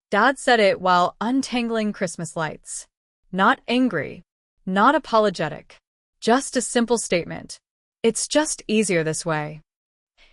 Dad said it while untangling Christmas lights. Not angry. Not apologetic. Just a simple statement. It's just easier this way.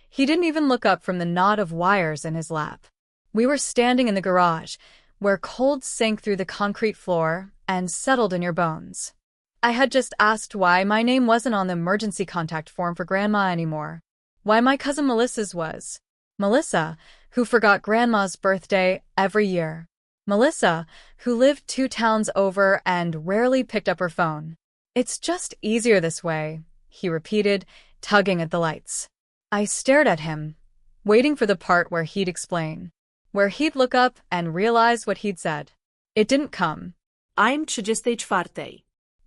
He didn't even look up from the knot of wires in his lap. We were standing in the garage, where cold sank through the concrete floor and settled in your bones. I had just asked why my name wasn't on the emergency contact form for Grandma anymore. Why my cousin Melissa's was. Melissa, who forgot Grandma's birthday every year. Melissa, who lived 2 towns over and rarely picked up her phone. It's just easier this way, he repeated, tugging at the lights. I stared at him, waiting for the part where he'd explain, where he'd look up and realize what he'd said. It didn't come. I'm 34.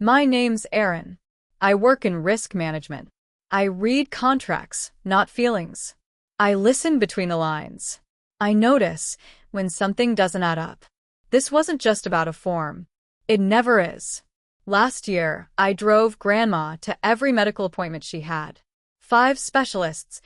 My name's Aaron. I work in risk management. I read contracts, not feelings. I listen between the lines. I notice when something doesn't add up. This wasn't just about a form. It never is. Last year, I drove Grandma to every medical appointment she had. 5 specialists,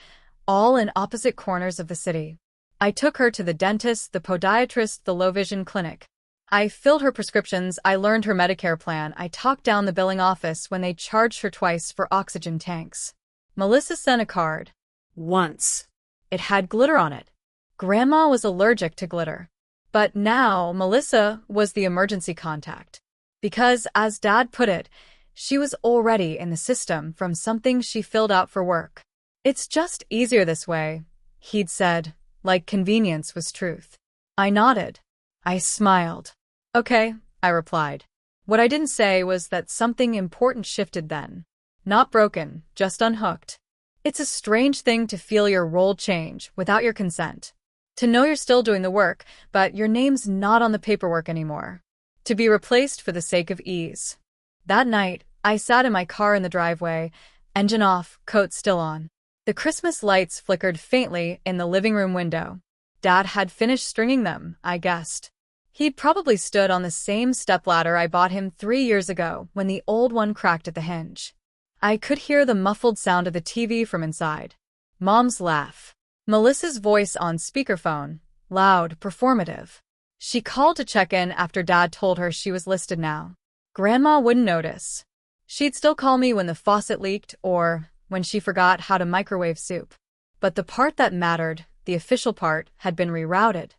all in opposite corners of the city. I took her to the dentist, the podiatrist, the low-vision clinic. I filled her prescriptions, I learned her Medicare plan, I talked down the billing office when they charged her twice for oxygen tanks. Melissa sent a card. Once. It had glitter on it. Grandma was allergic to glitter. But now Melissa was the emergency contact. Because, as Dad put it, she was already in the system from something she filled out for work. It's just easier this way, he'd said, like convenience was truth. I nodded. I smiled. Okay, I replied. What I didn't say was that something important shifted then. Not broken, just unhooked. It's a strange thing to feel your role change without your consent. To know you're still doing the work, but your name's not on the paperwork anymore. To be replaced for the sake of ease. That night, I sat in my car in the driveway, engine off, coat still on. The Christmas lights flickered faintly in the living room window. Dad had finished stringing them, I guessed. He'd probably stood on the same stepladder I bought him 3 years ago when the old one cracked at the hinge. I could hear the muffled sound of the TV from inside. Mom's laugh. Melissa's voice on speakerphone, loud, performative. She called to check in after Dad told her she was listed now. Grandma wouldn't notice. She'd still call me when the faucet leaked or when she forgot how to microwave soup. But the part that mattered, the official part, had been rerouted.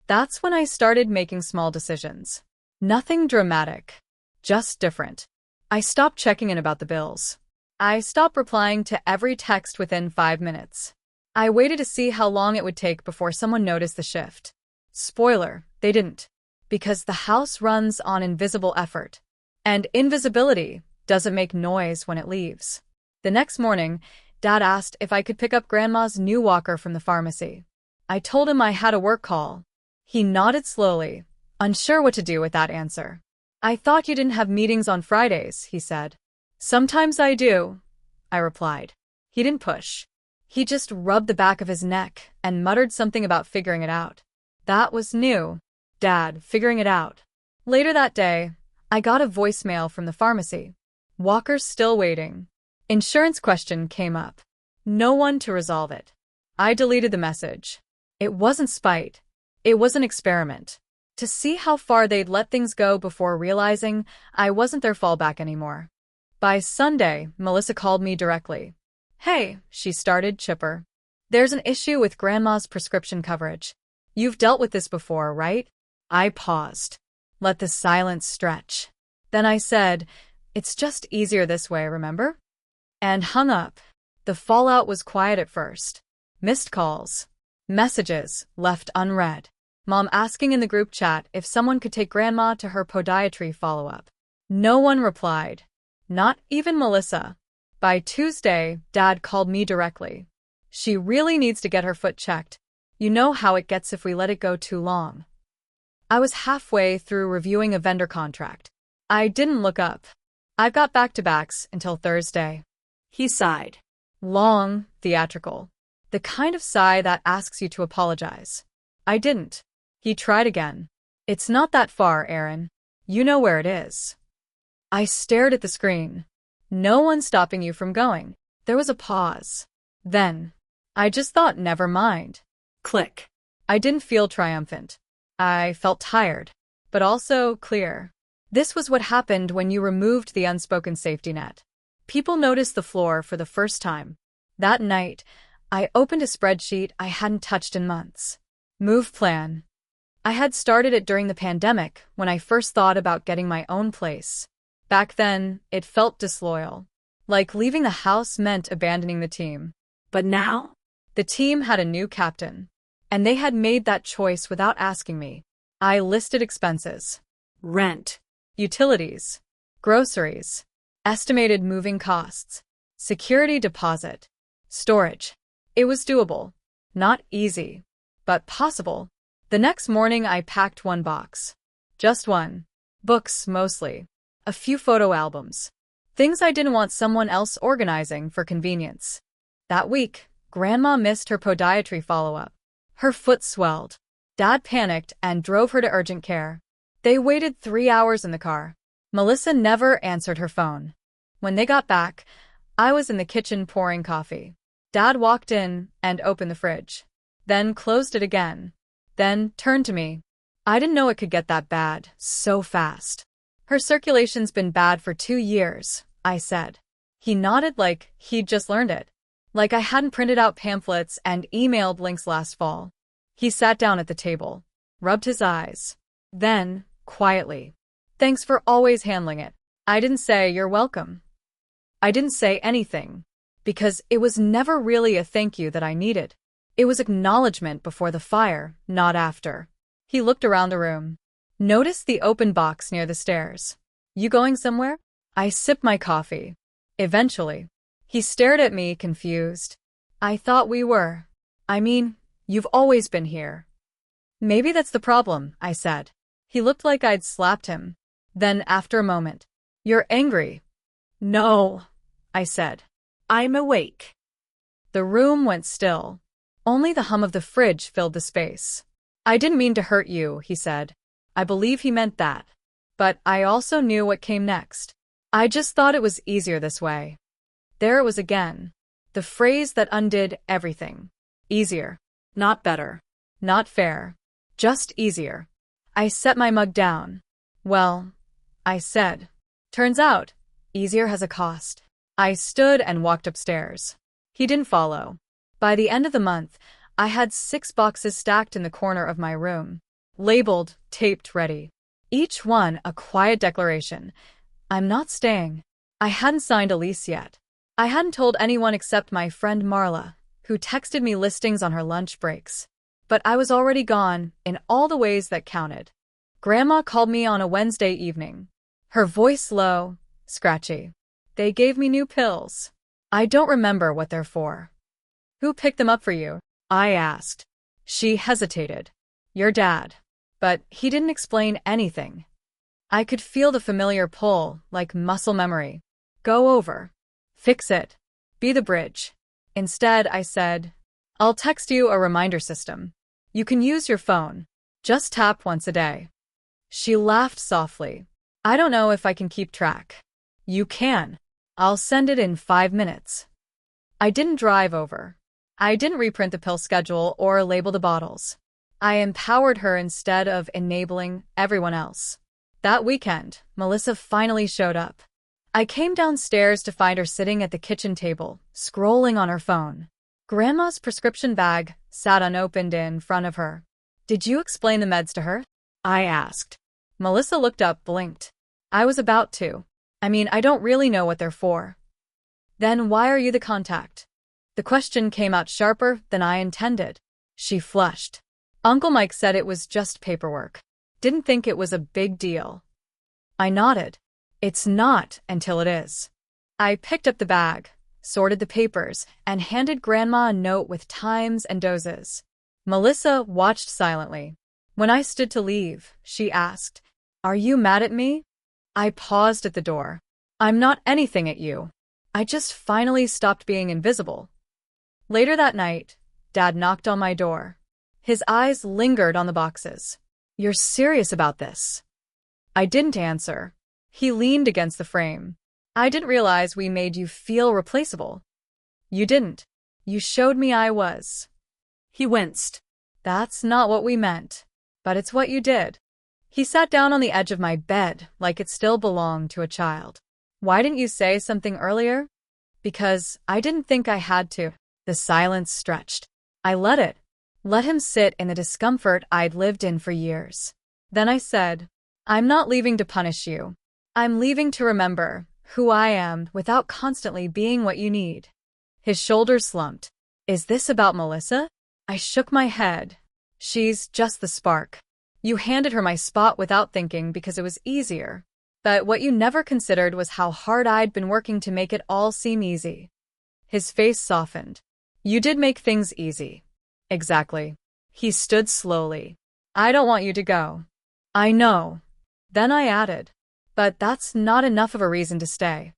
That's when I started making small decisions. Nothing dramatic. Just different. I stopped checking in about the bills. I stopped replying to every text within 5 minutes. I waited to see how long it would take before someone noticed the shift. Spoiler, they didn't. Because the house runs on invisible effort. And invisibility doesn't make noise when it leaves. The next morning, Dad asked if I could pick up Grandma's new walker from the pharmacy. I told him I had a work call. He nodded slowly, unsure what to do with that answer. I thought you didn't have meetings on Fridays, he said. Sometimes I do, I replied. He didn't push. He just rubbed the back of his neck and muttered something about figuring it out. That was new. Dad, figuring it out. Later that day, I got a voicemail from the pharmacy. Walker's still waiting. Insurance question came up. No one to resolve it. I deleted the message. It wasn't spite. It was an experiment. To see how far they'd let things go before realizing I wasn't their fallback anymore. By Sunday, Melissa called me directly. Hey, she started, chipper. There's an issue with Grandma's prescription coverage. You've dealt with this before, right? I paused. Let the silence stretch. Then I said, it's just easier this way, remember? And hung up. The fallout was quiet at first. Missed calls. Messages left unread. Mom asking in the group chat if someone could take Grandma to her podiatry follow-up. No one replied. Not even Melissa. By Tuesday, Dad called me directly. She really needs to get her foot checked. You know how it gets if we let it go too long. I was halfway through reviewing a vendor contract. I didn't look up. I've got back-to-backs until Thursday. He sighed. Long, theatrical. The kind of sigh that asks you to apologize. I didn't. He tried again. It's not that far, Aaron. You know where it is. I stared at the screen. No one stopping you from going. There was a pause. Then, I just thought, never mind. Click. I didn't feel triumphant. I felt tired, but also clear. This was what happened when you removed the unspoken safety net. People noticed the floor for the first time. That night, I opened a spreadsheet I hadn't touched in months. Move plan. I had started it during the pandemic when I first thought about getting my own place. Back then, it felt disloyal. Like leaving the house meant abandoning the team. But now? The team had a new captain, and they had made that choice without asking me. I listed expenses. Rent. Utilities. Groceries. Estimated moving costs. Security deposit. Storage. It was doable. Not easy, but possible. The next morning I packed one box. Just one. Books, mostly. A few photo albums. Things I didn't want someone else organizing for convenience. That week, Grandma missed her podiatry follow-up. Her foot swelled. Dad panicked and drove her to urgent care. They waited 3 hours in the car. Melissa never answered her phone. When they got back, I was in the kitchen pouring coffee. Dad walked in and opened the fridge. Then closed it again. Then turned to me. I didn't know it could get that bad, so fast. Her circulation's been bad for 2 years, I said. He nodded like he'd just learned it. Like I hadn't printed out pamphlets and emailed links last fall. He sat down at the table, rubbed his eyes. Then, quietly, "Thanks for always handling it." I didn't say "you're welcome." I didn't say anything, because it was never really a thank you that I needed. It was acknowledgement before the fire, not after. He looked around the room. Noticed the open box near the stairs. "You going somewhere?" I sipped my coffee. "Eventually." He stared at me, confused. "I thought we were. I mean, you've always been here." "Maybe that's the problem," I said. He looked like I'd slapped him. Then, after a moment, "You're angry." "No," I said. "I'm awake." The room went still. Only the hum of the fridge filled the space. "I didn't mean to hurt you," he said. I believe he meant that. But I also knew what came next. I just thought it was easier this way. There it was again. The phrase that undid everything. Easier. Not better. Not fair. Just easier. I set my mug down. "Well," I said. "Turns out, easier has a cost." I stood and walked upstairs. He didn't follow. By the end of the month, I had 6 boxes stacked in the corner of my room. Labeled, taped ready. Each one a quiet declaration. I'm not staying. I hadn't signed a lease yet. I hadn't told anyone except my friend Marla, who texted me listings on her lunch breaks. But I was already gone, in all the ways that counted. Grandma called me on a Wednesday evening. Her voice low, scratchy. "They gave me new pills. I don't remember what they're for." "Who picked them up for you?" I asked. She hesitated. "Your dad." But he didn't explain anything. I could feel the familiar pull, like muscle memory. "Go over. Fix it. Be the bridge." Instead, I said, "I'll text you a reminder system. You can use your phone. Just tap once a day." She laughed softly. "I don't know if I can keep track." "You can. I'll send it in 5 minutes." I didn't drive over. I didn't reprint the pill schedule or label the bottles. I empowered her instead of enabling everyone else. That weekend, Melissa finally showed up. I came downstairs to find her sitting at the kitchen table, scrolling on her phone. Grandma's prescription bag sat unopened in front of her. "Did you explain the meds to her?" I asked. Melissa looked up, blinked. "I was about to. I mean, I don't really know what they're for." "Then why are you the contact?" The question came out sharper than I intended. She flushed. "Uncle Mike said it was just paperwork. Didn't think it was a big deal." I nodded. "It's not until it is." I picked up the bag, sorted the papers, and handed Grandma a note with times and doses. Melissa watched silently. When I stood to leave, she asked, "Are you mad at me?" I paused at the door. "I'm not anything at you. I just finally stopped being invisible." Later that night, Dad knocked on my door. His eyes lingered on the boxes. "You're serious about this?" I didn't answer. He leaned against the frame. "I didn't realize we made you feel replaceable." "You didn't. You showed me I was." He winced. "That's not what we meant. but it's what you did. He sat down on the edge of my bed like it still belonged to a child. Why didn't you say something earlier? Because I didn't think I had to. The silence stretched. I let it. Let him sit in the discomfort I'd lived in for years. Then I said, I'm not leaving to punish you. I'm leaving to remember who I am without constantly being what you need. His shoulders slumped. Is this about Melissa? I shook my head. She's just the spark. You handed her my spot without thinking because it was easier. But what you never considered was how hard I'd been working to make it all seem easy. His face softened. You did make things easy. Exactly. He stood slowly. I don't want you to go. I know. Then I added, but that's not enough of a reason to stay.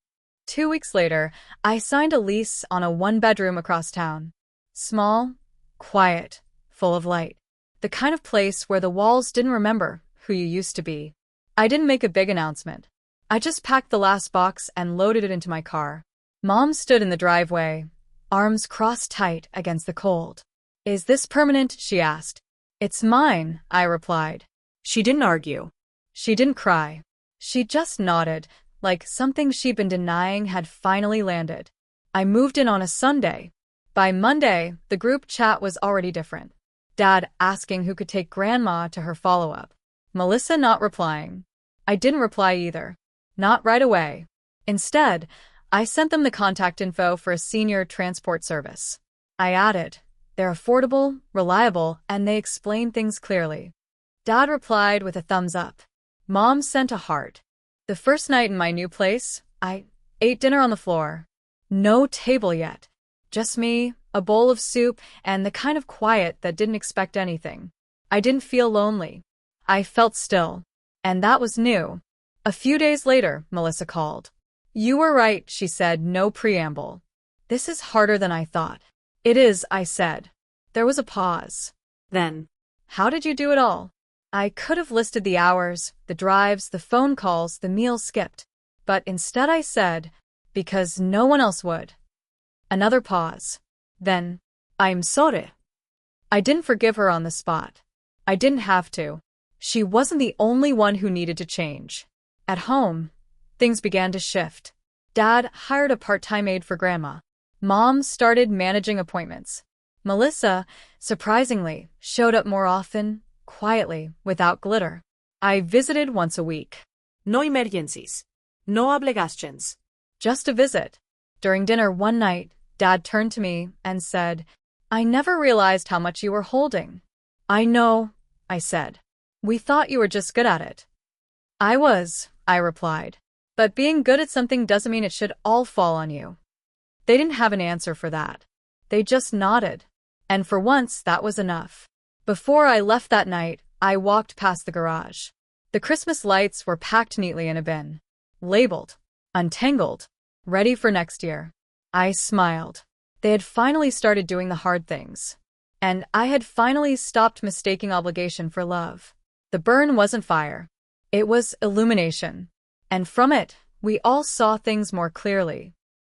2 weeks later, I signed a lease on a one-bedroom across town. Small, quiet, full of light. The kind of place where the walls didn't remember who you used to be. I didn't make a big announcement. I just packed the last box and loaded it into my car. Mom stood in the driveway, arms crossed tight against the cold. Is this permanent? She asked. It's mine, I replied. She didn't argue. She didn't cry. She just nodded, like something she'd been denying had finally landed. I moved in on a Sunday. By Monday, the group chat was already different. Dad asking who could take Grandma to her follow-up. Melissa not replying. I didn't reply either. Not right away. Instead, I sent them the contact info for a senior transport service. I added, they're affordable, reliable, and they explain things clearly. Dad replied with a thumbs up. Mom sent a heart. The first night in my new place, I ate dinner on the floor. No table yet. Just me, a bowl of soup, and the kind of quiet that didn't expect anything. I didn't feel lonely. I felt still. And that was new. A few days later, Melissa called. You were right, she said, no preamble. This is harder than I thought. It is, I said. There was a pause. Then, how did you do it all? I could have listed the hours, the drives, the phone calls, the meals skipped. But instead I said, because no one else would. Another pause. Then, I'm sorry. I didn't forgive her on the spot. I didn't have to. She wasn't the only one who needed to change. At home, things began to shift. Dad hired a part-time aide for Grandma. Mom started managing appointments. Melissa, surprisingly, showed up more often, quietly, without glitter. I visited once a week. no emergencies. No obligations. Just a visit. During dinner one night, Dad turned to me and said, I never realized how much you were holding. I know, I said. We thought you were just good at it. I was, I replied. But being good at something doesn't mean it should all fall on you. They didn't have an answer for that. They just nodded. And for once, that was enough. Before I left that night, I walked past the garage. The Christmas lights were packed neatly in a bin. Labeled. Untangled. Ready for next year. I smiled. They had finally started doing the hard things. And I had finally stopped mistaking obligation for love. The burn wasn't fire. It was illumination. And from it, we all saw things more clearly.